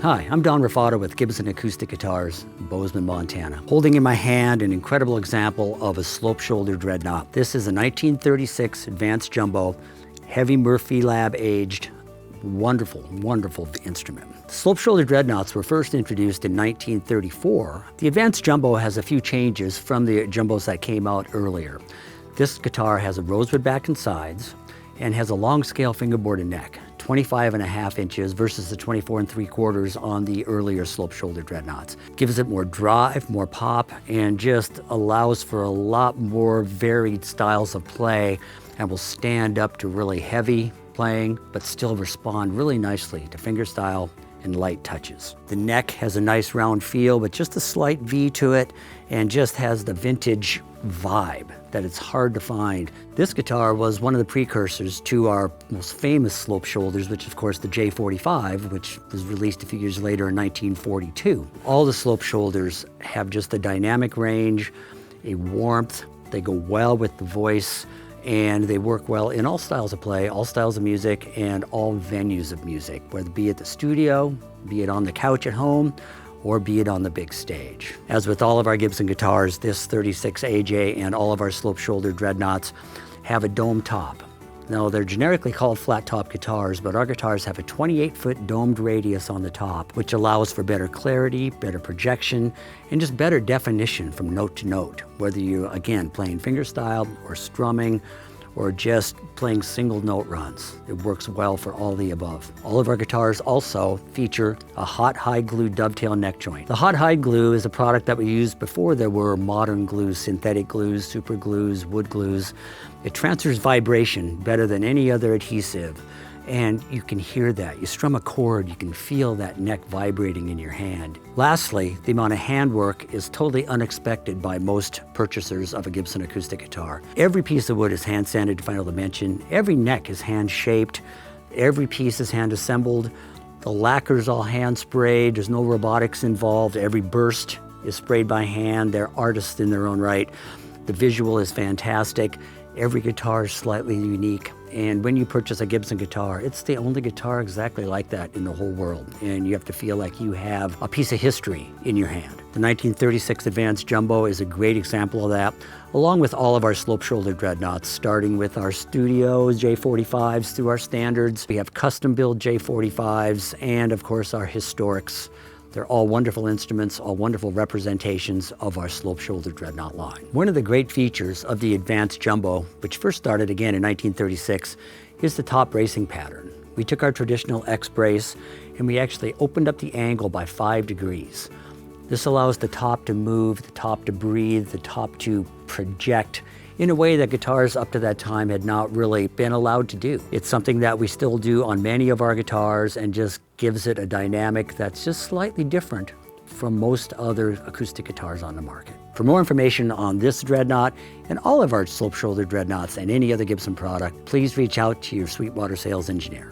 Hi, I'm Don Raffato with Gibson Acoustic Guitars, Bozeman, Montana. Holding in my hand an incredible example of a slope-shoulder dreadnought. This is a 1936 Advanced Jumbo, heavy Murphy Lab aged, wonderful, wonderful instrument. Slope-shoulder dreadnoughts were first introduced in 1934. The Advanced Jumbo has a few changes from the Jumbos that came out earlier. This guitar has a rosewood back and sides and has a long scale fingerboard and neck, 25.5 inches versus the 24 3/4 on the earlier slope-shoulder dreadnoughts. Gives it more drive, more pop, and just allows for a lot more varied styles of play and will stand up to really heavy playing, but still respond really nicely to fingerstyle and light touches. The neck has a nice round feel, but just a slight V to it, and just has the vintage vibe that it's hard to find. This guitar was one of the precursors to our most famous slope shoulders, which of course the J45, which was released a few years later in 1942. All the slope shoulders have just a dynamic range, a warmth, they go well with the voice, and they work well in all styles of play, all styles of music, and all venues of music, whether be it the studio, be it on the couch at home, or be it on the big stage. As with all of our Gibson guitars, this 36 AJ and all of our slope-shoulder dreadnoughts have a dome top. Now, they're generically called flat-top guitars, but our guitars have a 28-foot domed radius on the top, which allows for better clarity, better projection, and just better definition from note to note, whether you're, again, playing fingerstyle or strumming, or just playing single note runs. It works well for all the above. All of our guitars also feature a hot hide glue dovetail neck joint. The hot hide glue is a product that we used before there were modern glues, synthetic glues, super glues, wood glues. It transfers vibration better than any other adhesive, and you can hear that. You strum a chord, you can feel that neck vibrating in your hand. Lastly, the amount of handwork is totally unexpected by most purchasers of a Gibson acoustic guitar. Every piece of wood is hand sanded to final dimension. Every neck is hand shaped. Every piece is hand assembled. The lacquer's all hand sprayed. There's no robotics involved. Every burst is sprayed by hand. They're artists in their own right. The visual is fantastic. Every guitar is slightly unique. And when you purchase a Gibson guitar, it's the only guitar exactly like that in the whole world. And you have to feel like you have a piece of history in your hand. The 1936 Advanced Jumbo is a great example of that, along with all of our slope-shoulder dreadnoughts, starting with our studios, J45s, through our standards. We have custom-built J45s, and of course our historics. They're all wonderful instruments, all wonderful representations of our slope-shoulder dreadnought line. One of the great features of the Advanced Jumbo, which first started again in 1936, is the top bracing pattern. We took our traditional X brace and we actually opened up the angle by 5 degrees. This allows the top to move, the top to breathe, the top to project in a way that guitars up to that time had not really been allowed to do. It's something that we still do on many of our guitars and just gives it a dynamic that's just slightly different from most other acoustic guitars on the market. For more information on this dreadnought and all of our slope-shoulder dreadnoughts and any other Gibson product, please reach out to your Sweetwater sales engineer.